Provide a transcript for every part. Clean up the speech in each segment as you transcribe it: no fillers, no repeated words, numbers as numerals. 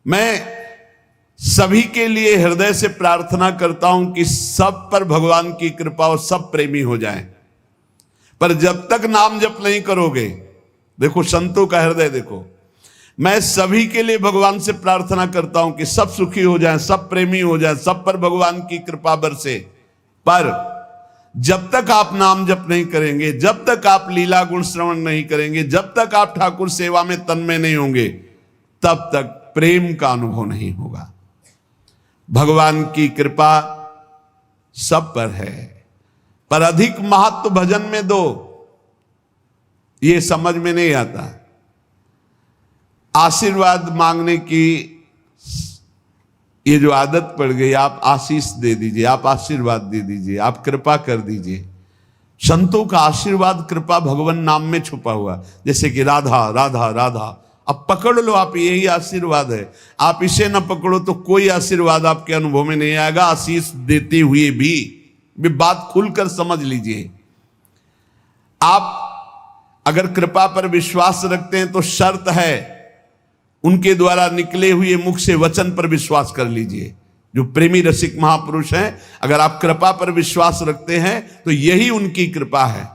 मैं सभी के लिए हृदय से प्रार्थना करता हूं कि सब पर भगवान की कृपा और सब प्रेमी हो जाएं। पर जब तक नाम जप नहीं करोगे, देखो संतों का हृदय देखो, मैं सभी के लिए भगवान से प्रार्थना करता हूं कि सब सुखी हो जाएं, सब प्रेमी हो जाएं, सब पर भगवान की कृपा बरसे। पर जब तक आप नाम जप नहीं करेंगे, जब तक आप लीला गुण श्रवण नहीं करेंगे, जब तक आप ठाकुर सेवा में तन्मय नहीं होंगे, तब तक प्रेम का अनुभव नहीं होगा। भगवान की कृपा सब पर है, पर अधिक महत्व भजन में दो, ये समझ में नहीं आता। आशीर्वाद मांगने की ये जो आदत पड़ गई, आप आशीष दे दीजिए, आप आशीर्वाद दे दीजिए, आप कृपा कर दीजिए। संतों का आशीर्वाद कृपा भगवान नाम में छुपा हुआ, जैसे कि राधा राधा राधा, अब पकड़ लो आप, यही आशीर्वाद है। आप इसे ना पकड़ो तो कोई आशीर्वाद आपके अनुभव में नहीं आएगा। आशीष देते हुए भी बात खुलकर समझ लीजिए। आप अगर कृपा पर विश्वास रखते हैं तो शर्त है, उनके द्वारा निकले हुए मुख से वचन पर विश्वास कर लीजिए। जो प्रेमी रसिक महापुरुष हैं, अगर आप कृपा पर विश्वास रखते हैं तो यही उनकी कृपा है।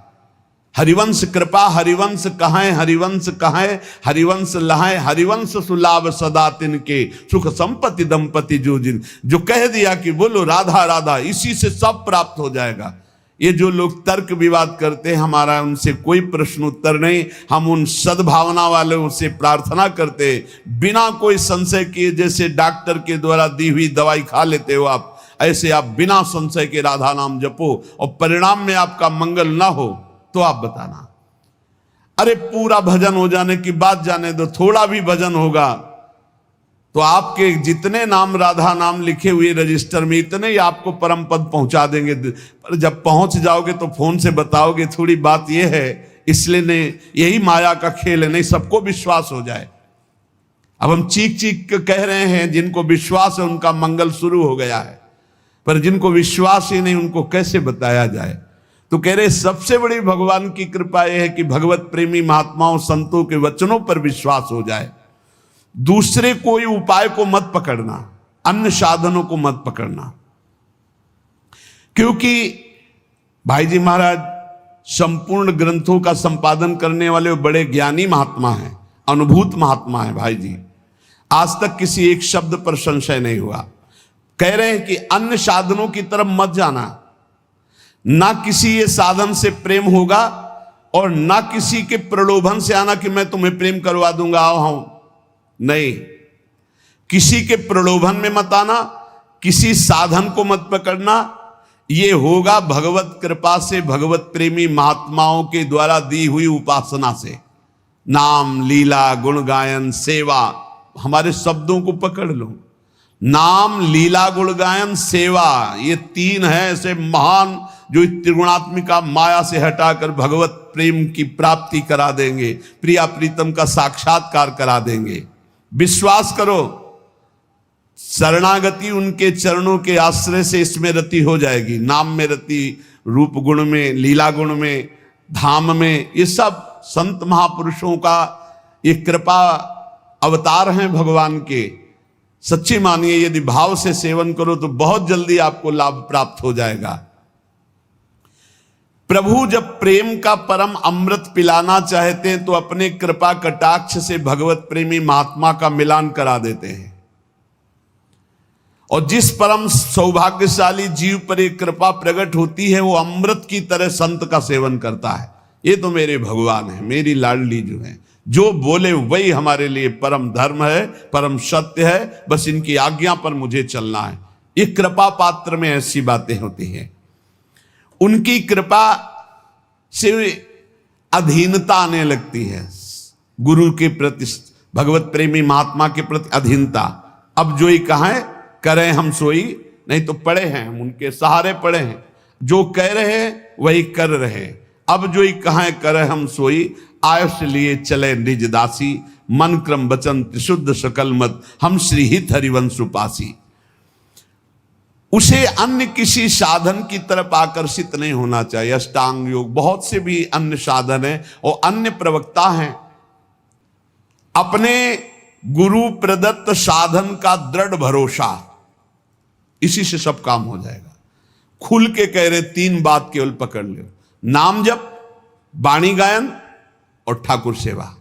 हरिवंश कृपा हरिवंश कहां, हरिवंश कहां, हरिवंश लहाए, हरिवंश सुलाभ सदा तिनके, सुख संपत्ति दंपति जो जिन। जो कह दिया कि बोलो राधा राधा, इसी से सब प्राप्त हो जाएगा। ये जो लोग तर्क विवाद करते हैं, हमारा उनसे कोई प्रश्न उत्तर नहीं। हम उन सद्भावना वालों से प्रार्थना करते, बिना कोई संशय किए, जैसे डॉक्टर के द्वारा दी हुई दवाई खा लेते हो आप, ऐसे आप बिना संशय के राधा नाम जपो, और परिणाम में आपका मंगल ना हो तो आप बताना। अरे पूरा भजन हो जाने की बात जाने दो, थोड़ा भी भजन होगा तो आपके जितने नाम राधा नाम लिखे हुए रजिस्टर में, इतने ही आपको परम पद पहुंचा देंगे। पर जब पहुंच जाओगे तो फोन से बताओगे, थोड़ी बात यह है, इसलिए ने यही माया का खेल है, नहीं सबको विश्वास हो जाए। अब हम चीख चीख कह रहे हैं, जिनको विश्वास है उनका मंगल शुरू हो गया है, पर जिनको विश्वास ही नहीं उनको कैसे बताया जाए। तो कह रहे सबसे बड़ी भगवान की कृपा यह है कि भगवत प्रेमी महात्माओं संतों के वचनों पर विश्वास हो जाए। दूसरे कोई उपाय को मत पकड़ना, अन्य साधनों को मत पकड़ना, क्योंकि भाई जी महाराज संपूर्ण ग्रंथों का संपादन करने वाले बड़े ज्ञानी महात्मा हैं, अनुभूत महात्मा हैं भाई जी। आज तक किसी एक शब्द पर संशय नहीं हुआ। कह रहे हैं कि अन्य साधनों की तरफ मत जाना, ना किसी ये साधन से प्रेम होगा और ना किसी के प्रलोभन से आना कि मैं तुम्हें प्रेम करवा दूंगा, आओ हम, नहीं। किसी के प्रलोभन में मत आना, किसी साधन को मत पकड़ना। ये होगा भगवत कृपा से, भगवत प्रेमी महात्माओं के द्वारा दी हुई उपासना से। नाम लीला गुण गायन सेवा, हमारे शब्दों को पकड़ लो। नाम लीला गुण गायन सेवा, ये तीन है ऐसे महान जो त्रिगुणात्मिका माया से हटाकर भगवत प्रेम की प्राप्ति करा देंगे, प्रिया प्रीतम का साक्षात्कार करा देंगे। विश्वास करो, शरणागति उनके चरणों के आश्रय से इसमें रति हो जाएगी। नाम में रति, रूप गुण में, लीला गुण में, धाम में, ये सब संत महापुरुषों का ये कृपा अवतार हैं भगवान के। सच्ची मानिए, यदि भाव से सेवन करो तो बहुत जल्दी आपको लाभ प्राप्त हो जाएगा। प्रभु जब प्रेम का परम अमृत पिलाना चाहते हैं तो अपने कृपा कटाक्ष से भगवत प्रेमी महात्मा का मिलान करा देते हैं। और जिस परम सौभाग्यशाली जीव पर एक कृपा प्रकट होती है, वो अमृत की तरह संत का सेवन करता है। ये तो मेरे भगवान है, मेरी लाडली जो है, जो बोले वही हमारे लिए परम धर्म है, परम सत्य है, बस इनकी आज्ञा पर मुझे चलना है। ये कृपा पात्र में ऐसी बातें होती हैं। उनकी कृपा से अधीनता आने लगती है, गुरु के प्रति, भगवत प्रेमी महात्मा के प्रति अधीनता। अब जो ही कहें करें हम सोई, नहीं तो पड़े हैं हम उनके सहारे पड़े हैं, जो कह रहे हैं वही कर रहे। अब जो ही कहें करें हम सोई, आयुष लिए चले निज दासी, मन क्रम वचन त्रिशुद्ध सकल मत, हम श्रीहित हरिवंश उपासी। उसे अन्य किसी साधन की तरफ आकर्षित नहीं होना चाहिए। अष्टांग योग, बहुत से भी अन्य साधन हैं और अन्य प्रवक्ता हैं। अपने गुरु प्रदत्त साधन का दृढ़ भरोसा, इसी से सब काम हो जाएगा। खुल के कह रहे 3 बात केवल पकड़ लो, नाम जप, वाणी गायन और ठाकुर सेवा।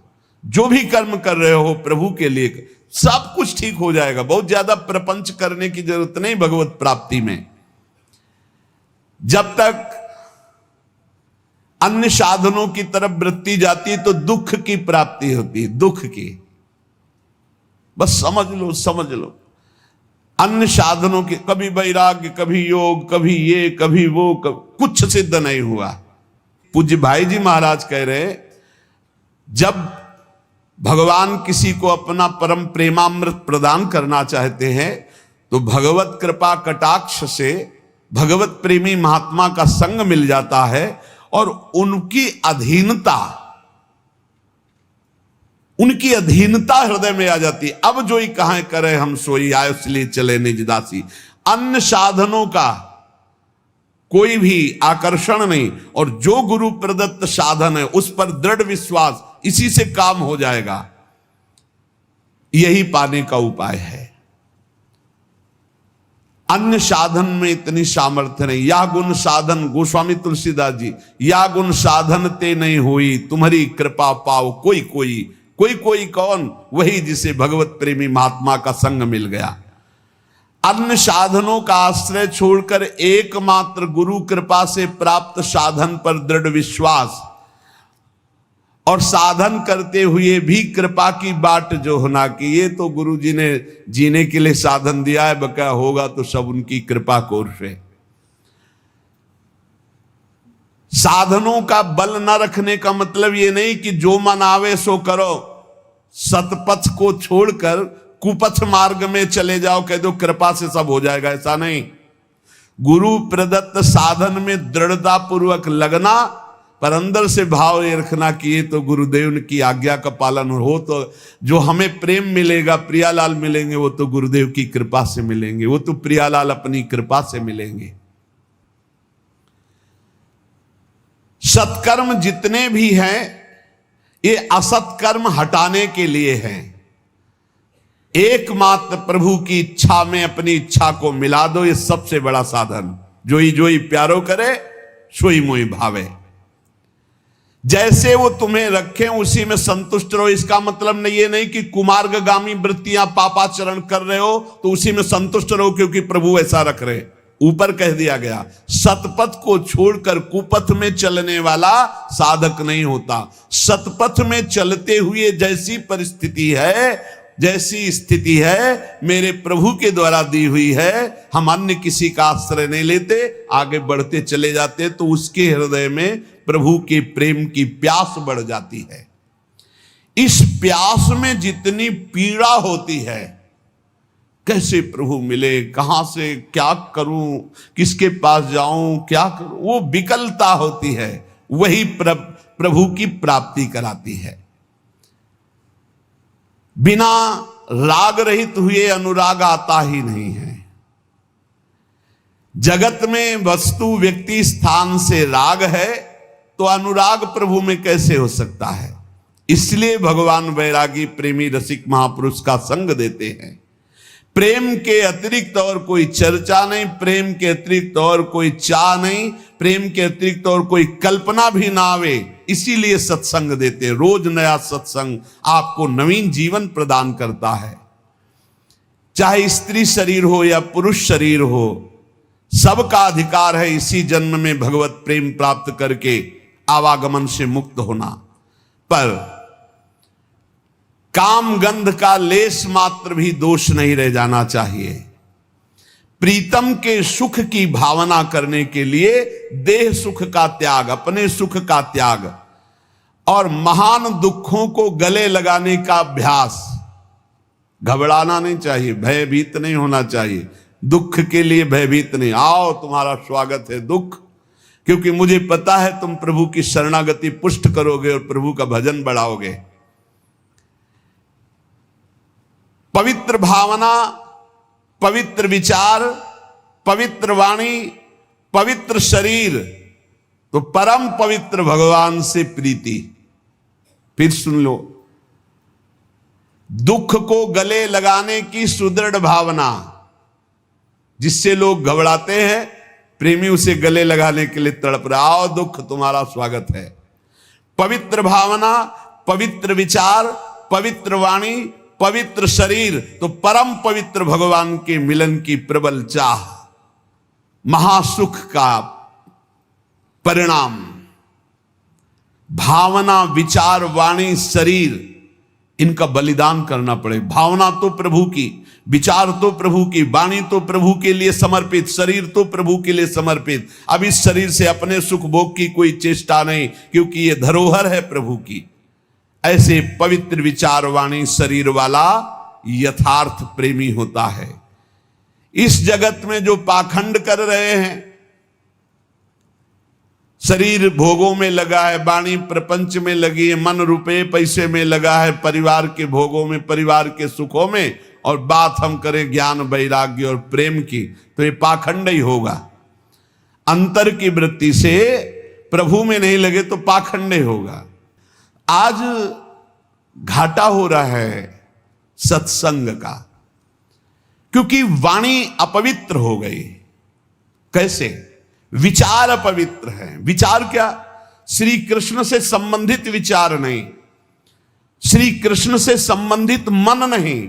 जो भी कर्म कर रहे हो प्रभु के लिए, सब कुछ ठीक हो जाएगा। बहुत ज्यादा प्रपंच करने की जरूरत नहीं भगवत प्राप्ति में। जब तक अन्य साधनों की तरफ वृत्ति जाती है तो दुख की प्राप्ति होती है, दुख की। बस समझ लो, समझ लो। अन्य साधनों के कभी वैराग्य, कभी योग, कभी ये, कभी वो, कुछ सिद्ध नहीं हुआ। पूज्य भाई जी महाराज कह रहे, जब भगवान किसी को अपना परम प्रेमामृत प्रदान करना चाहते हैं तो भगवत कृपा कटाक्ष से भगवत प्रेमी महात्मा का संग मिल जाता है और उनकी अधीनता हृदय में आ जाती है। अब जो ही कहां करे हम सोई, आयो इसलिए चले निज दासी। अन्य साधनों का कोई भी आकर्षण नहीं, और जो गुरु प्रदत्त साधन है उस पर दृढ़ विश्वास, इसी से काम हो जाएगा। यही पाने का उपाय है। अन्य साधन में इतनी सामर्थ्य नहीं। या गुण साधन, गोस्वामी तुलसीदास जी, या गुण साधन ते नहीं हुई, तुम्हारी कृपा पाओ कोई कोई। कोई कोई कौन? वही जिसे भगवत प्रेमी महात्मा का संग मिल गया। अन्य साधनों का आश्रय छोड़कर एकमात्र गुरु कृपा से प्राप्त साधन पर दृढ़ विश्वास, और साधन करते हुए भी कृपा की बाट जो होना कि ये तो गुरु जी ने जीने के लिए साधन दिया है, बका होगा तो सब उनकी कृपा को से। साधनों का बल न रखने का मतलब ये नहीं कि जो मन आवे सो करो, सतपथ को छोड़कर कुपथ मार्ग में चले जाओ, कह दो कृपा से सब हो जाएगा, ऐसा नहीं। गुरु प्रदत्त साधन में दृढ़ता पूर्वक लगना, पर अंदर से भाव ये रखना कि ये तो गुरुदेव की आज्ञा का पालन हो, तो जो हमें प्रेम मिलेगा, प्रियालाल मिलेंगे, वो तो गुरुदेव की कृपा से मिलेंगे, वो तो प्रियालाल अपनी कृपा से मिलेंगे। सत्कर्म जितने भी हैं ये असत्कर्म हटाने के लिए हैं। एकमात्र प्रभु की इच्छा में अपनी इच्छा को मिला दो, ये सबसे बड़ा साधन। जोई जोई प्यारो करे सोई मोई भावे। जैसे वो तुम्हें रखें उसी में संतुष्ट रहो। इसका मतलब नहीं, ये नहीं कि कुमार्गगामी वृत्तियां पापाचरण कर रहे हो तो उसी में संतुष्ट रहो क्योंकि प्रभु ऐसा रख रहे। ऊपर कह दिया गया, सतपथ को छोड़कर कुपथ में चलने वाला साधक नहीं होता। सतपथ में चलते हुए जैसी परिस्थिति है, जैसी स्थिति है, मेरे प्रभु के द्वारा दी हुई है, हम अन्य किसी का आश्रय नहीं लेते, आगे बढ़ते चले जाते, तो उसके हृदय में प्रभु के प्रेम की प्यास बढ़ जाती है। इस प्यास में जितनी पीड़ा होती है, कैसे प्रभु मिले, कहां से क्या करूं, किसके पास जाऊं, क्या करूं, वो विकलता होती है, वही प्रभु की प्राप्ति कराती है। बिना राग रहित हुए अनुराग आता ही नहीं है। जगत में वस्तु, व्यक्ति, स्थान से राग है तो अनुराग प्रभु में कैसे हो सकता है? इसलिए भगवान वैरागी प्रेमी रसिक महापुरुष का संग देते हैं। प्रेम के अतिरिक्त और कोई चर्चा नहीं, प्रेम के अतिरिक्त और कोई चाह नहीं, प्रेम के अतिरिक्त और कोई कल्पना भी ना आवे, इसीलिए सत्संग देते। रोज नया सत्संग आपको नवीन जीवन प्रदान करता है। चाहे स्त्री शरीर हो या पुरुष शरीर हो, सबका अधिकार है इसी जन्म में भगवत प्रेम प्राप्त करके आवागमन से मुक्त होना। पर काम गंध का लेस मात्र भी दोष नहीं रह जाना चाहिए। प्रीतम के सुख की भावना करने के लिए देह सुख का त्याग, अपने सुख का त्याग और महान दुखों को गले लगाने का अभ्यास। घबराना नहीं चाहिए, भयभीत नहीं होना चाहिए। दुख के लिए भयभीत नहीं, आओ तुम्हारा स्वागत है दुख, क्योंकि मुझे पता है तुम प्रभु की शरणागति पुष्ट करोगे और प्रभु का भजन बढ़ाओगे। पवित्र भावना, पवित्र विचार, पवित्र वाणी, पवित्र शरीर, तो परम पवित्र भगवान से प्रीति। फिर सुन लो, दुख को गले लगाने की सुदृढ़ भावना, जिससे लोग घबराते हैं, प्रेमी उसे गले लगाने के लिए तड़प रहा, आओ दुख तुम्हारा स्वागत है। पवित्र भावना, पवित्र विचार, पवित्र वाणी, पवित्र शरीर, तो परम पवित्र भगवान के मिलन की प्रबल चाह, महासुख का परिणाम। भावना, विचार, वाणी, शरीर, इनका बलिदान करना पड़े। भावना तो प्रभु की, विचार तो प्रभु की, वाणी तो प्रभु के लिए समर्पित, शरीर तो प्रभु के लिए समर्पित। अब इस शरीर से अपने सुख भोग की कोई चेष्टा नहीं, क्योंकि ये धरोहर है प्रभु की। ऐसे पवित्र विचार, वाणी, शरीर वाला यथार्थ प्रेमी होता है। इस जगत में जो पाखंड कर रहे हैं, शरीर भोगों में लगा है, वाणी प्रपंच में लगी है, मन रुपए पैसे में लगा है, परिवार के भोगों में, परिवार के सुखों में, और बात हम करें ज्ञान, वैराग्य और प्रेम की, तो ये पाखंड ही होगा। अंतर की वृत्ति से प्रभु में नहीं लगे तो पाखंड ही होगा। आज घाटा हो रहा है सत्संग का, क्योंकि वाणी अपवित्र हो गई। कैसे? विचार अपवित्र है। विचार क्या? श्री कृष्ण से संबंधित विचार नहीं, श्री कृष्ण से संबंधित मन नहीं,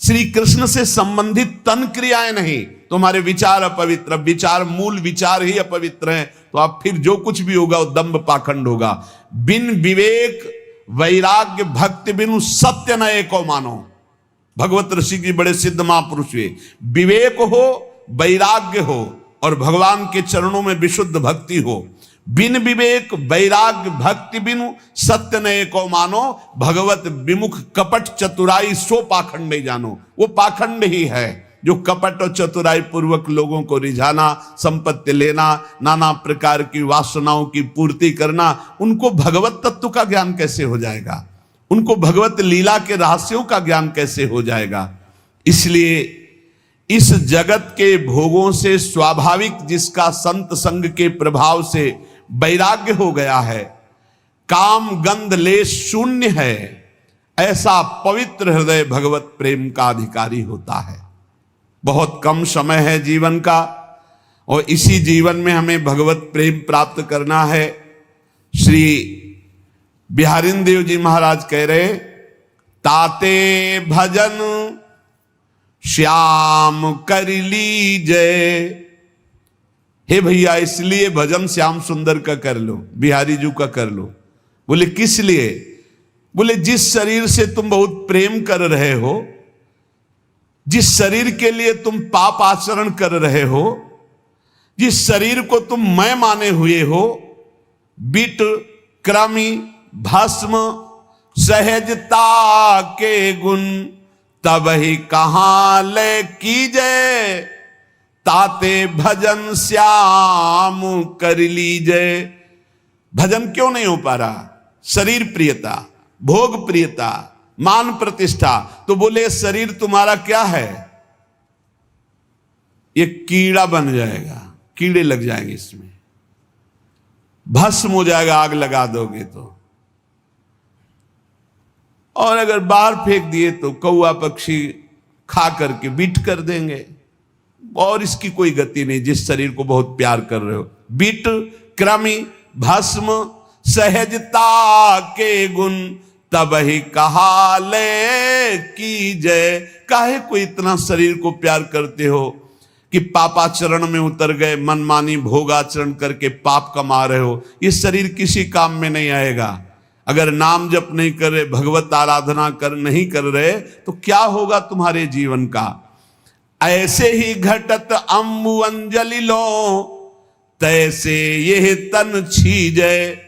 श्री कृष्ण से संबंधित तन क्रियाएं नहीं, तुम्हारे विचार अपवित्र। विचार, मूल विचार ही अपवित्र है, तो आप फिर जो कुछ भी होगा वो दंभ पाखंड होगा। बिन विवेक वैराग्य भक्ति बिनु सत्य न एको मानो। भगवत ऋषि की बड़े सिद्ध महापुरुष हुए। विवेक हो, वैराग्य हो, और भगवान के चरणों में विशुद्ध भक्ति हो। बिन विवेक वैराग्य भक्ति बिनु सत्य न एको मानो, भगवत विमुख कपट चतुराई सो पाखंड नहीं जानो। वो पाखंड ही है जो कपट और चतुराई पूर्वक लोगों को रिझाना, संपत्ति लेना, नाना प्रकार की वासनाओं की पूर्ति करना। उनको भगवत तत्व का ज्ञान कैसे हो जाएगा? उनको भगवत लीला के रहस्यों का ज्ञान कैसे हो जाएगा? इसलिए इस जगत के भोगों से स्वाभाविक जिसका संत संग के प्रभाव से वैराग्य हो गया है, काम गंध लेश शून्य है, ऐसा पवित्र हृदय भगवत प्रेम का अधिकारी होता है। बहुत कम समय है जीवन का, और इसी जीवन में हमें भगवत प्रेम प्राप्त करना है। श्री बिहारिन देव जी महाराज कह रहे, ताते भजन श्याम कर लीजय। हे भैया, इसलिए भजन श्याम सुंदर का कर लो, बिहारी जी का कर लो। बोले किस लिए? बोले जिस शरीर से तुम बहुत प्रेम कर रहे हो, जिस शरीर के लिए तुम पाप आचरण कर रहे हो, जिस शरीर को तुम मैं माने हुए हो, बिट क्रमी भस्म सहजता के गुण तब ही कहां ले कीजय, ताते भजन श्याम कर लीजय। भजन क्यों नहीं हो पा रहा? शरीर प्रियता, भोग प्रियता, मान प्रतिष्ठा। तो बोले शरीर तुम्हारा क्या है? ये कीड़ा बन जाएगा, कीड़े लग जाएंगे इसमें, भस्म हो जाएगा आग लगा दोगे तो। और अगर बाहर फेंक दिए तो कौआ पक्षी खा करके बीट कर देंगे, और इसकी कोई गति नहीं जिस शरीर को बहुत प्यार कर रहे हो। बीट क्रमी भस्म सहजता के गुण तब ही कहा ले की जय। काहे को इतना शरीर को प्यार करते हो कि पापाचरण में उतर गए, मनमानी भोगाचरण करके पाप कमा रहे हो? ये शरीर किसी काम में नहीं आएगा। अगर नाम जप नहीं कर रहे, भगवत आराधना नहीं कर रहे, तो क्या होगा तुम्हारे जीवन का? ऐसे ही घटत अम्बु अंजलि लो, तैसे ये तन छीजे।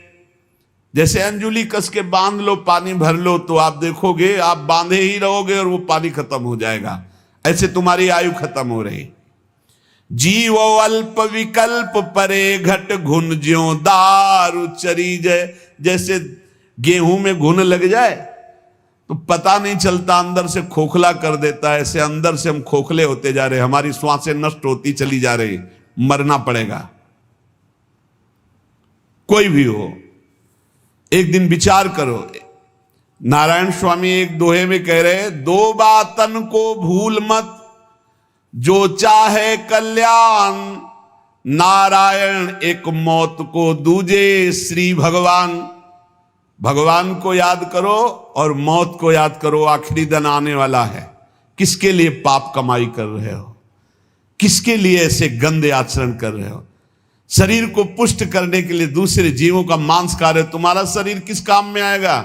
जैसे अंजुली कस के बांध लो, पानी भर लो, तो आप देखोगे आप बांधे ही रहोगे और वो पानी खत्म हो जाएगा। ऐसे तुम्हारी आयु खत्म हो रही। जीवो अल्प विकल्प परे घट घुन ज्यों दारु चरी जय। जैसे गेहूं में घुन लग जाए तो पता नहीं चलता, अंदर से खोखला कर देता है। ऐसे अंदर से हम खोखले होते जा रहे, हमारी श्वासें नष्ट होती चली जा रही, मरना पड़ेगा। कोई भी हो, एक दिन विचार करो, नारायण स्वामी एक दोहे में कह रहे, दो बातन को भूल मत, जो चाहे कल्याण, नारायण एक मौत को दूजे श्री भगवान। भगवान को याद करो और मौत को याद करो, आखिरी दिन आने वाला है। किसके लिए पाप कमाई कर रहे हो? किसके लिए ऐसे गंदे आचरण कर रहे हो? शरीर को पुष्ट करने के लिए दूसरे जीवों का मांस खा रहे हो। तुम्हारा शरीर किस काम में आएगा?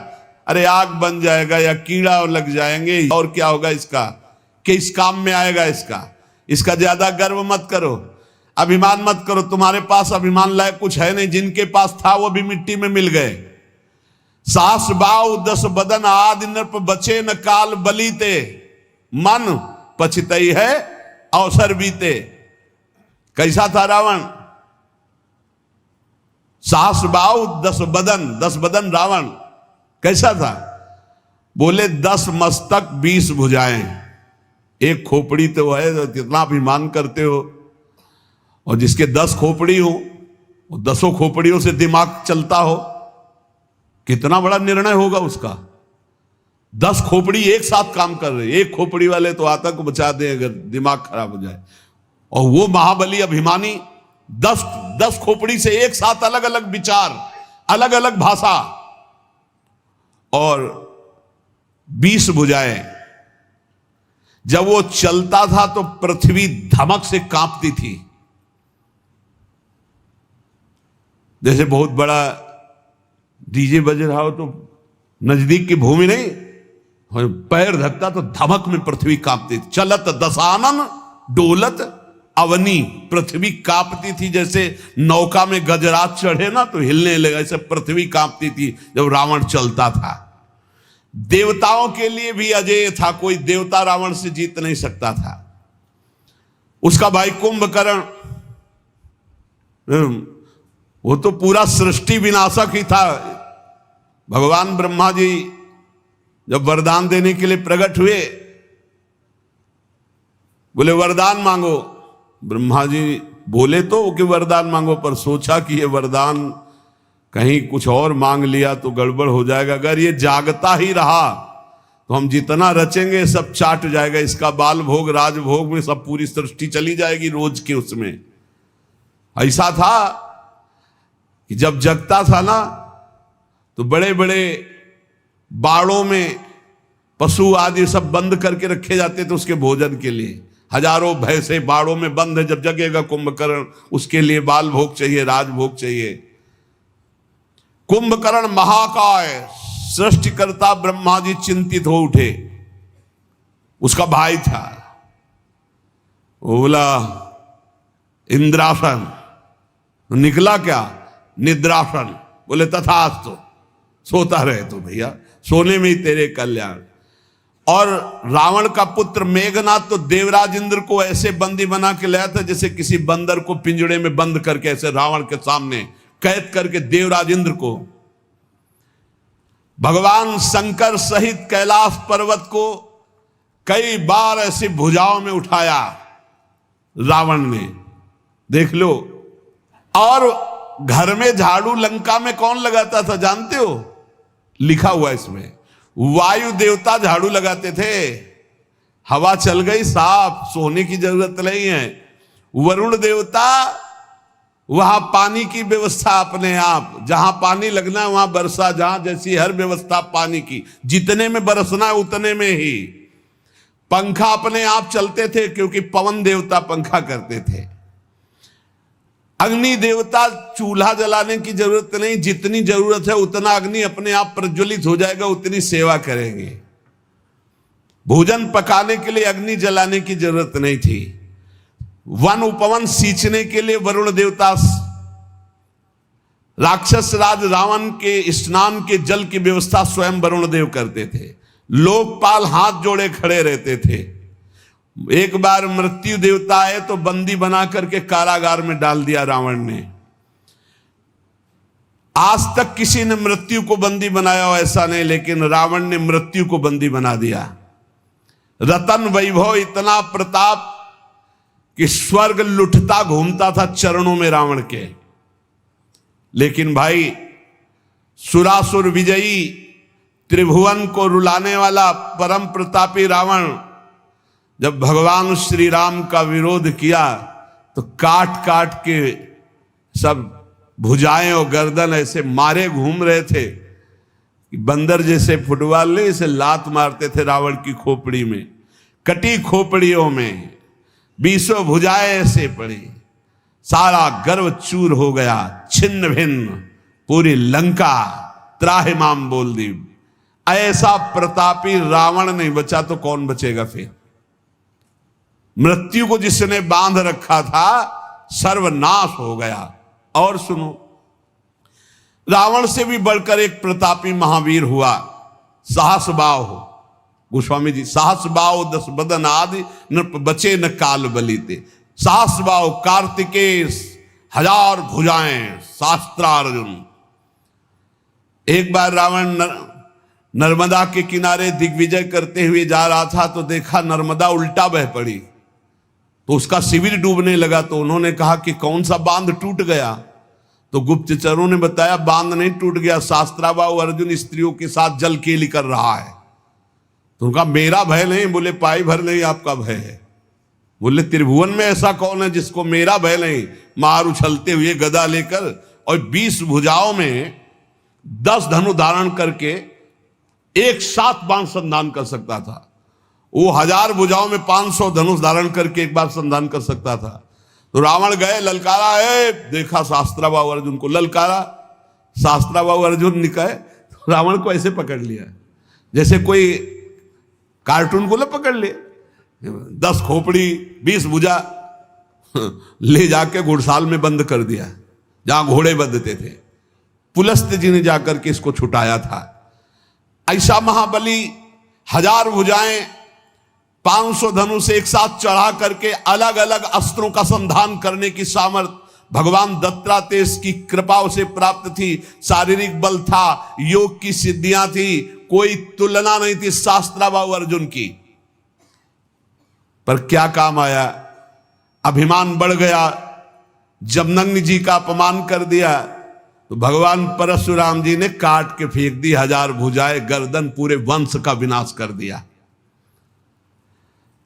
अरे आग बन जाएगा या कीड़ा लग जाएंगे, और क्या होगा इसका? कि इस काम में आएगा इसका ज्यादा गर्व मत करो, अभिमान मत करो। तुम्हारे पास अभिमान लायक कुछ है नहीं। जिनके पास था वो भी मिट्टी में मिल गए। सास बाऊ 10 बदन आदि नृप बचे न काल बलीते, मन पछतई है अवसर बीते। कैसा था रावण? सास बाऊ 10 बदन रावण कैसा था? बोले 10 मस्तक 20 भुजाएं, एक खोपड़ी तो है, तो कितना अभिमान करते हो। और जिसके 10 खोपड़ी हो, वो 10 खोपड़ियों से दिमाग चलता हो, कितना बड़ा निर्णय होगा उसका। 10 खोपड़ी एक साथ काम कर रहे, एक खोपड़ी वाले तो आतंक बचा दे अगर दिमाग खराब हो जाए। और वो महाबली अभिमानी 10 खोपड़ी से एक साथ अलग अलग विचार, अलग अलग भाषा और 20 भुजाएं। जब वो चलता था तो पृथ्वी धमक से कांपती थी। जैसे बहुत बड़ा डीजे बज रहा हो तो नजदीक की भूमि नहीं, पैर धकता तो धमक में पृथ्वी कांपती थी। चलत दशानन डोलत अवनी, पृथ्वी कांपती थी। जैसे नौका में गजरात चढ़े ना तो हिलने लगा, ऐसे पृथ्वी कांपती थी जब रावण चलता था। देवताओं के लिए भी अजेय था, कोई देवता रावण से जीत नहीं सकता था। उसका भाई कुंभकर्ण, वो तो पूरा सृष्टि विनाशक ही था। भगवान ब्रह्मा जी जब वरदान देने के लिए प्रकट हुए, बोले वरदान मांगो। ब्रह्मा जी बोले तो कि वरदान मांगो, पर सोचा कि ये वरदान कहीं कुछ और मांग लिया तो गड़बड़ हो जाएगा। अगर ये जागता ही रहा तो हम जितना रचेंगे सब चाट जाएगा। इसका बाल भोग राजभोग में सब पूरी सृष्टि चली जाएगी रोज के उसमें। ऐसा था कि जब जगता था ना तो बड़े बड़े बाड़ों में पशु आदि सब बंद करके रखे जाते थे उसके भोजन के लिए। हजारों भैंसे बाड़ों में बंद है, जब जगेगा कुंभकर्ण उसके लिए बाल भोग चाहिए, राजभोग चाहिए। कुंभकर्ण महाकाय सृष्टिकर्ता ब्रह्मा जी चिंतित हो उठे। उसका भाई था, वो बोला इंद्रासन, निकला क्या? निद्रासन। बोले तथास्तु, सोता रहे तो भैया, सोने में ही तेरे कल्याण। और रावण का पुत्र मेघनाथ तो देवराज इंद्र को ऐसे बंदी बना के लाया था जैसे किसी बंदर को पिंजड़े में बंद करके, ऐसे रावण के सामने कैद करके देवराज इंद्र को। भगवान शंकर सहित कैलाश पर्वत को कई बार ऐसी भुजाओं में उठाया रावण ने, देख लो। और घर में झाड़ू लंका में कौन लगाता था जानते हो? लिखा हुआ इसमें, वायु देवता झाड़ू लगाते थे। हवा चल गई साफ, सोने की जरूरत नहीं है। वरुण देवता वहां पानी की व्यवस्था अपने आप, जहां पानी लगना है वहां बरसा, जहां जैसी हर व्यवस्था पानी की, जितने में बरसना है उतने में ही। पंखा अपने आप चलते थे क्योंकि पवन देवता पंखा करते थे। अग्नि देवता चूल्हा जलाने की जरूरत नहीं, जितनी जरूरत है उतना अग्नि अपने आप प्रज्वलित हो जाएगा, उतनी सेवा करेंगे। भोजन पकाने के लिए अग्नि जलाने की जरूरत नहीं थी। वन उपवन सींचने के लिए वरुण देवता, राक्षस राज रावण के स्नान के जल की व्यवस्था स्वयं वरुण देव करते थे। लोकपाल हाथ जोड़े खड़े रहते थे। एक बार मृत्यु देवता आए तो बंदी बना करके कारागार में डाल दिया रावण ने। आज तक किसी ने मृत्यु को बंदी बनाया हो ऐसा नहीं, लेकिन रावण ने मृत्यु को बंदी बना दिया। रतन वैभव इतना प्रताप कि स्वर्ग लुटता घूमता था चरणों में रावण के। लेकिन भाई सुरासुर विजयी त्रिभुवन को रुलाने वाला परम प्रतापी रावण जब भगवान श्री राम का विरोध किया तो काट काट के सब भुजाएं और गर्दन ऐसे मारे घूम रहे थे, बंदर जैसे फुटबॉल ले इसे लात मारते थे रावण की खोपड़ी में, कटी खोपड़ियों में 20 भुजाएं ऐसे पड़ी, सारा गर्व चूर हो गया, छिन्न भिन्न, पूरी लंका त्राहिमाम बोल दी। ऐसा प्रतापी रावण नहीं बचा तो कौन बचेगा फिर? मृत्यु को जिसने बांध रखा था सर्वनाश हो गया। और सुनो, रावण से भी बढ़कर एक प्रतापी महावीर हुआ, सहस्रबाहु गोस्वामी जी। सहस्रबाहु 10 बदन आदि न बचे न काल बलीते। सहस्रबाहु कार्तिकेय 1000 भुजाएं शास्त्रार्जुन। एक बार रावण नर्मदा के किनारे दिग्विजय करते हुए जा रहा था तो देखा नर्मदा उल्टा बह पड़ी, तो उसका शिविर डूबने लगा। तो उन्होंने कहा कि कौन सा बांध टूट गया? तो गुप्तचरों ने बताया बांध नहीं टूट गया, शास्त्राबाहु अर्जुन स्त्रियों के साथ जल केली कर रहा है। तो उनका मेरा भय नहीं, बोले पाई भर नहीं आपका भय है। बोले त्रिभुवन में ऐसा कौन है जिसको मेरा भय नहीं? मार उछलते हुए गदा लेकर और 20 भुजाओं में 10 धनु धारण करके एक साथ बाण संधान कर सकता था। वो 1000 भुजाओं में 500 धनुष धारण करके एक बार संधान कर सकता था। तो रावण गए, ललकारा है, देखा शास्त्राबाहु अर्जुन को, ललकारा, शास्त्राबाहु अर्जुन निकाय, तो रावण को ऐसे पकड़ लिया जैसे कोई कार्टून को पकड़ ले, 10 खोपड़ी 20 भुजा ले जाके घुड़साल में बंद कर दिया जहां घोड़े बंधते थे। पुलस्त जी ने जाकर के इसको छुटाया था। ऐसा महाबली 1000 भुजाएं 500 धनुष एक साथ चढ़ा करके अलग अलग अस्त्रों का संधान करने की सामर्थ्य भगवान दत्तात्रेय की कृपा से प्राप्त थी। शारीरिक बल था, योग की सिद्धियां थी, कोई तुलना नहीं थी शास्त्राबाहु अर्जुन की। पर क्या काम आया? अभिमान बढ़ गया, जमदग्नि जी का अपमान कर दिया तो भगवान परशुराम जी ने काट के फेंक दी 1000 भुजाएं, गर्दन, पूरे वंश का विनाश कर दिया।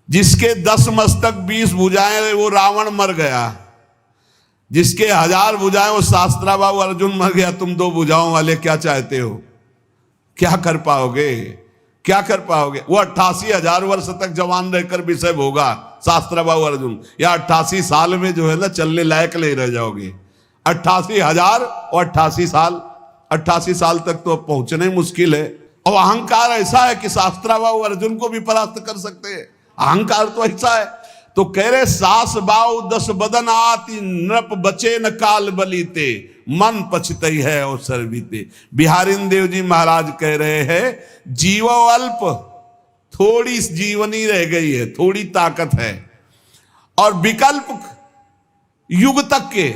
जिसके 10 मस्तक 20 भुजाएं वो रावण मर गया, जिसके 1000 भुजाएं वो शास्त्राबाहु अर्जुन मर गया। तुम 2 भुजाओं वाले क्या चाहते हो? क्या कर पाओगे? क्या कर पाओगे? वो 88,000 वर्ष तक जवान रहकर विषय होगा शास्त्राबाहु अर्जुन, या 88 साल में जो है ना चलने लायक नहीं रह जाओगे। 88,000 और 88 साल, 88 साल तक तो पहुंचना ही मुश्किल है। और अहंकार ऐसा है कि शास्त्राबाहु अर्जुन को भी परास्त कर सकते हैं, अहंकार तो ऐसा है। तो कह रहे सास बाऊ 10 बदन आती, नृप बचे न काल बलीते, मन पछतई है और सर्विते। बिहारिन देव जी महाराज कह रहे हैं जीवो अल्प, थोड़ी जीवनी रह गई है, थोड़ी ताकत है, और विकल्प युग तक के।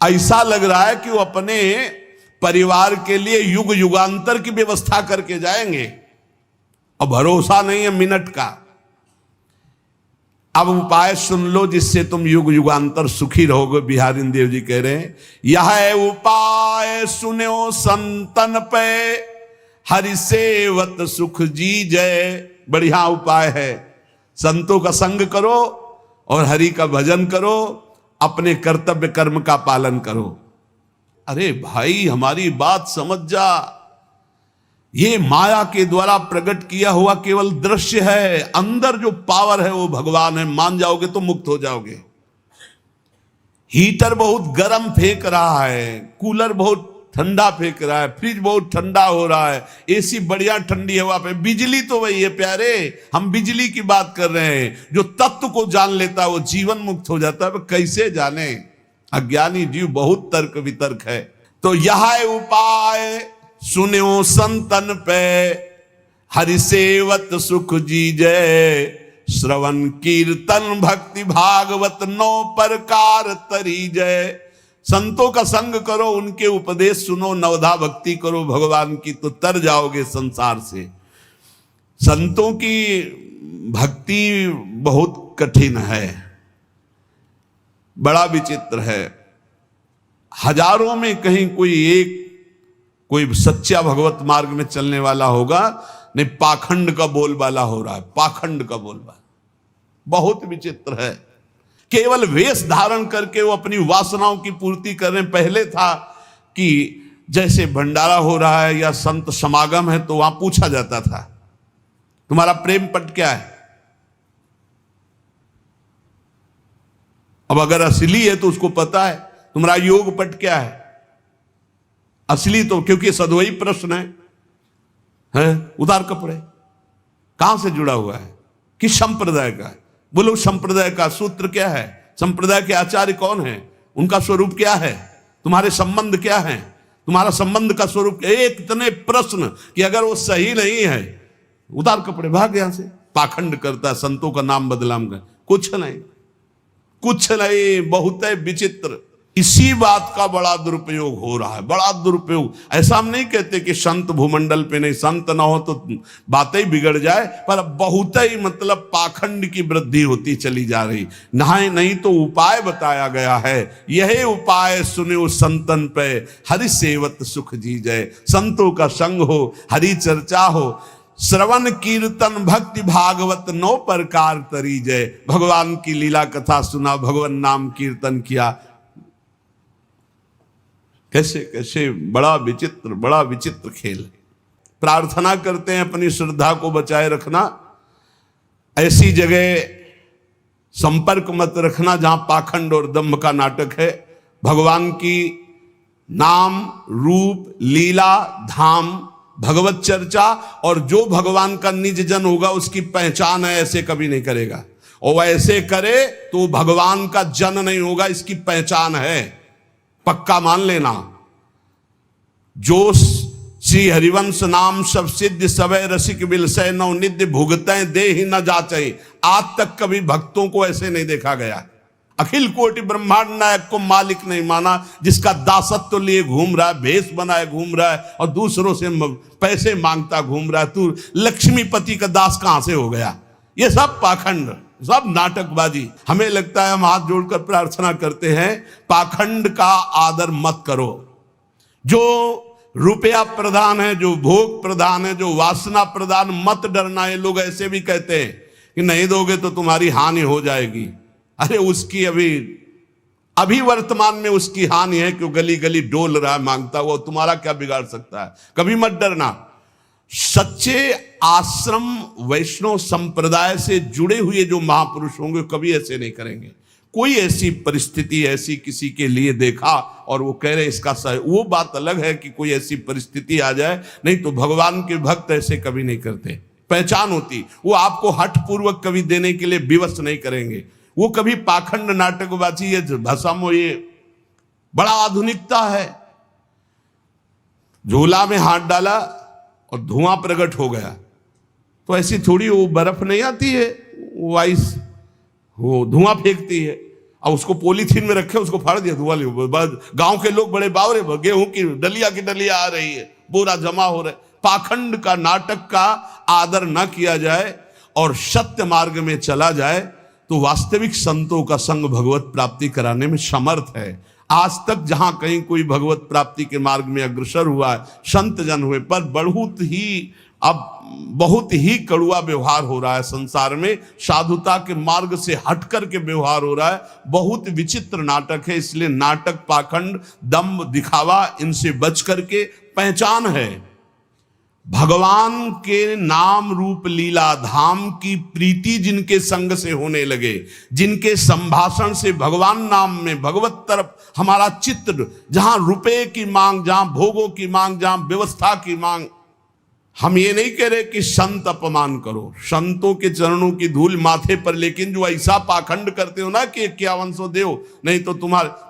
ऐसा लग रहा है कि वो अपने परिवार के लिए युग युगांतर की व्यवस्था करके जाएंगे, और भरोसा नहीं है मिनट का। अब उपाय सुन लो जिससे तुम युग युगांतर सुखी रहोगे। बिहारिन देव जी कह रहे हैं यह है उपाय सुनो संतन पे, हरि सेवत सुख जी जय। बढ़िया उपाय है, संतों का संग करो और हरि का भजन करो, अपने कर्तव्य कर्म का पालन करो। अरे भाई हमारी बात समझ जा, ये माया के द्वारा प्रकट किया हुआ केवल दृश्य है, अंदर जो पावर है वो भगवान है। मान जाओगे तो मुक्त हो जाओगे। हीटर बहुत गर्म फेंक रहा है, कूलर बहुत ठंडा फेंक रहा है, फ्रिज बहुत ठंडा हो रहा है, एसी बढ़िया ठंडी हवा पे, बिजली तो वही है प्यारे। हम बिजली की बात कर रहे हैं। जो तत्व को जान लेता है वो जीवन मुक्त हो जाता है। कैसे जाने? अज्ञानी जीव बहुत तर्क वितर्क है। तो यह उपाय सुनो संतन पे, हरि सेवत सुख जी जय। श्रवण कीर्तन भक्ति भागवत 9 प्रकार तरी जय। संतों का संग करो, उनके उपदेश सुनो, नवधा भक्ति करो भगवान की, तो तर जाओगे संसार से। संतों की भक्ति बहुत कठिन है, बड़ा विचित्र है। हजारों में कहीं कोई एक कोई सच्चा भगवत मार्ग में चलने वाला होगा, नहीं पाखंड का बोलबाला हो रहा है, पाखंड का बोलबाला। बहुत विचित्र है। केवल वेश धारण करके वो अपनी वासनाओं की पूर्ति कर रहे हैं। पहले था कि जैसे भंडारा हो रहा है या संत समागम है तो वहां पूछा जाता था तुम्हारा प्रेम पट क्या है। अब अगर असली है तो उसको पता है तुम्हारा योग पट क्या है। असली तो क्योंकि सद्वई प्रश्न है उतार कपड़े कहां से जुड़ा हुआ है, किस संप्रदाय का है, बोलो संप्रदाय का सूत्र क्या है, संप्रदाय के आचार्य कौन है, उनका स्वरूप क्या है, तुम्हारे संबंध क्या है, तुम्हारा संबंध का स्वरूप। एक इतने प्रश्न कि अगर वो सही नहीं है उतार कपड़े भाग यहां से। पाखंड करता है, संतों का नाम बदनाम कर, कुछ नहीं कुछ नहीं, बहुत है विचित्र। इसी बात का बड़ा दुरुपयोग हो रहा है, बड़ा दुरुपयोग। ऐसा हम नहीं कहते कि संत भूमंडल पे नहीं, संत ना हो तो बातें ही बिगड़ जाए, पर बहुत ही मतलब पाखंड की वृद्धि होती चली जा रही। नहाए नहीं तो उपाय बताया गया है, यही उपाय सुने संतन पे, हरि सेवत सुख जी जय। संतों का संग हो, हरि चर्चा हो, श्रवण कीर्तन भक्ति भागवत 9 प्रकार तरी जय। भगवान की लीला कथा सुना, भगवान नाम कीर्तन किया। कैसे कैसे बड़ा विचित्र खेल। प्रार्थना करते हैं अपनी श्रद्धा को बचाए रखना, ऐसी जगह संपर्क मत रखना जहां पाखंड और दंभ का नाटक है। भगवान की नाम रूप लीला धाम भगवत चर्चा, और जो भगवान का निज जन होगा उसकी पहचान है, ऐसे कभी नहीं करेगा। और ऐसे करे तो भगवान का जन नहीं होगा, इसकी पहचान है, पक्का मान लेना। जो श्री हरिवंश नाम सब सिद्ध सवै रसिक विलसय नव निध्य भुगतै दे ही न जाचै। आज तक कभी भक्तों को ऐसे नहीं देखा गया। अखिल कोटि ब्रह्मांड नायक को मालिक नहीं माना, जिसका दासत्व तो लिए घूम रहा है, भेष बनाए घूम रहा है और दूसरों से पैसे मांगता घूम रहा है। तू लक्ष्मीपति का दास कहां से हो गया। ये सब पाखंड, सब नाटकबाजी। हमें लगता है हम हाथ जोड़कर प्रार्थना करते हैं, पाखंड का आदर मत करो। जो रुपया प्रधान है, जो भोग प्रधान है, जो वासना प्रधान, मत डरना। ये लोग ऐसे भी कहते हैं कि नहीं दोगे तो तुम्हारी हानि हो जाएगी। अरे उसकी अभी वर्तमान में उसकी हानि है कि गली गली डोल रहा है मांगता हुआ, तुम्हारा क्या बिगाड़ सकता है। कभी मत डरना। सच्चे आश्रम वैष्णव संप्रदाय से जुड़े हुए जो महापुरुष होंगे कभी ऐसे नहीं करेंगे। कोई ऐसी परिस्थिति ऐसी किसी के लिए देखा और वो कह रहे इसका सही, वो बात अलग है कि कोई ऐसी परिस्थिति आ जाए, नहीं तो भगवान के भक्त ऐसे कभी नहीं करते। पहचान होती, वो आपको हठ पूर्वक कभी देने के लिए विवश नहीं करेंगे। वो कभी पाखंड नाटकबाजी, ये भाषा में ये बड़ा आधुनिकता है। झोला में हाथ डाला और धुआं प्रकट हो गया, तो ऐसी थोड़ी वो बर्फ नहीं आती है, वो आइस, वो धुआं फेंकती है। अब उसको पॉलीथीन में रखे, उसको फाड़ दिया, धुआं ले। गांव के लोग बड़े बावरे, गेहूं की डलिया आ रही है, बोरा जमा हो रहा है। पाखंड का नाटक का आदर न किया जाए और सत्य मार्ग में चला जाए तो वास्तविक संतों का संग भगवत प्राप्ति कराने में समर्थ है। आज तक जहां कहीं कोई भगवत प्राप्ति के मार्ग में अग्रसर हुआ है, संत जन हुए, पर बहुत ही कड़ुआ व्यवहार हो रहा है संसार में। साधुता के मार्ग से हटकर के व्यवहार हो रहा है। बहुत विचित्र नाटक है। इसलिए नाटक, पाखंड, दंभ, दिखावा, इनसे बच करके पहचान है भगवान के नाम रूप लीला धाम की प्रीति जिनके संग से होने लगे, जिनके संभाषण से भगवान नाम में भगवत तरफ हमारा चित्त, जहां रुपए की मांग, जहां भोगों की मांग, जहां व्यवस्था की मांग। हम ये नहीं कह रहे कि संत अपमान करो, संतों के चरणों की धूल माथे पर, लेकिन जो ऐसा पाखंड करते हो ना कि 5100 देव, नहीं तो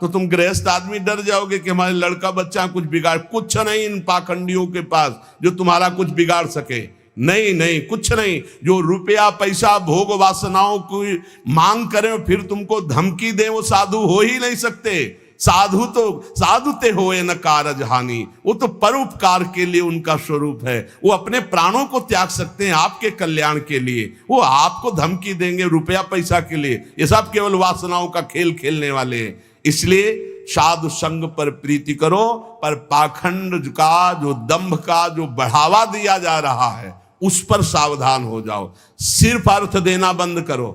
तुम गृहस्थ आदमी डर जाओगे कि हमारे लड़का बच्चा कुछ बिगाड़। कुछ नहीं इन पाखंडियों के पास जो तुम्हारा कुछ बिगाड़ सके। नहीं, कुछ नहीं। जो रुपया पैसा भोग वासनाओं की मांग करें फिर तुमको धमकी दे, वो साधु हो ही नहीं सकते। साधु ते होए न कारज हानि, वो तो परोपकार के लिए उनका स्वरूप है। वो अपने प्राणों को त्याग सकते हैं आपके कल्याण के लिए। वो आपको धमकी देंगे रुपया पैसा के लिए। ये सब केवल वासनाओं का खेल खेलने वाले हैं। इसलिए साधु संग पर प्रीति करो। पर पाखंड का, जो दंभ का जो बढ़ावा दिया जा रहा है, उस पर सावधान हो जाओ। सिर्फ अर्थ देना बंद करो।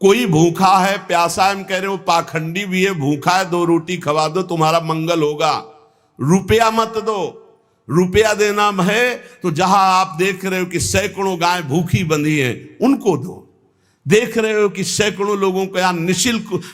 कोई भूखा है, प्यासा है, हम कह रहे हो पाखंडी भी है, भूखा है, 2 रोटी खवा दो, तुम्हारा मंगल होगा। रुपया मत दो। रुपया देना है तो जहां आप देख रहे हो कि सैकड़ों गाय भूखी बंधी हैं, उनको दो। देख रहे हो कि सैकड़ों लोगों को यहां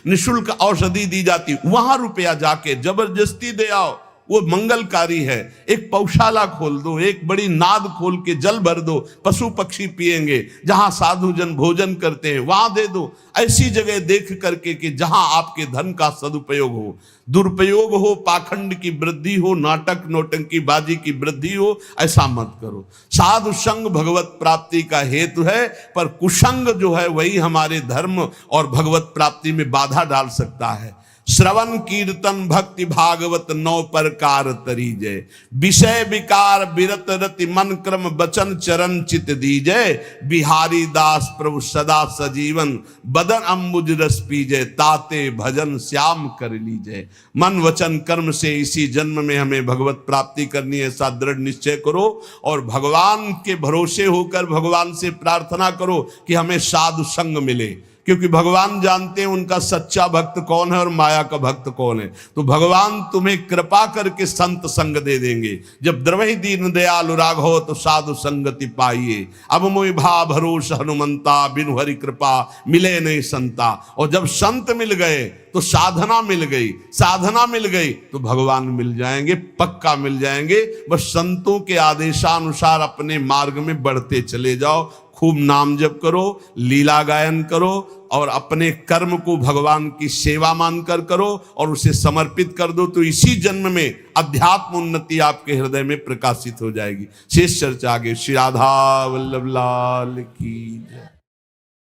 निशुल्क औषधि दी जाती, वहां रुपया जाके जबरदस्ती दे आओ, वो मंगलकारी है। एक पौशाला खोल दो, एक बड़ी नाद खोल के जल भर दो, पशु पक्षी पिएंगे। जहां साधु जन भोजन करते हैं वहां दे दो। ऐसी जगह देख करके कि जहां आपके धन का सदुपयोग हो, दुरुपयोग हो, पाखंड की वृद्धि हो, नाटक नौटंकी बाजी की वृद्धि हो, ऐसा मत करो। साधु संग भगवत प्राप्ति का हेतु है, पर कुसंग जो है वही हमारे धर्म और भगवत प्राप्ति में बाधा डाल सकता है। श्रवण कीर्तन भक्ति भागवत 9 प्रकार तरीजय, विषय विकार विरत रति मन क्रम बचन चरण चित दीजय। बिहारी दास प्रभु सदा सजीवन, बदन अम्बुज रस पीजय, ताते भजन श्याम कर लीजय। मन वचन कर्म से इसी जन्म में हमें भगवत प्राप्ति करनी है, ऐसा दृढ़ निश्चय करो। और भगवान के भरोसे होकर भगवान से प्रार्थना करो कि हमें साधु संग मिले, क्योंकि भगवान जानते हैं उनका सच्चा भक्त कौन है और माया का भक्त कौन है। तो भगवान तुम्हें कृपा करके संत संग दे देंगे। जब द्रवहि दीन दयालु राघव तो साधु संगति पाइए। अब मोहि भा भरोस हनुमंता, बिनु हरि कृपा मिले नहीं संता। और जब संत मिल गए तो साधना मिल गई, साधना मिल गई तो भगवान मिल जाएंगे, पक्का मिल जाएंगे। बस संतों के आदेशानुसार अपने मार्ग में बढ़ते चले जाओ। खूब नाम जप करो, लीला गायन करो, और अपने कर्म को भगवान की सेवा मानकर करो और उसे समर्पित कर दो। तो इसी जन्म में अध्यात्म उन्नति आपके हृदय में प्रकाशित हो जाएगी। शेष चर्चा आगे। श्री राधा वल्लभ लाल की जय।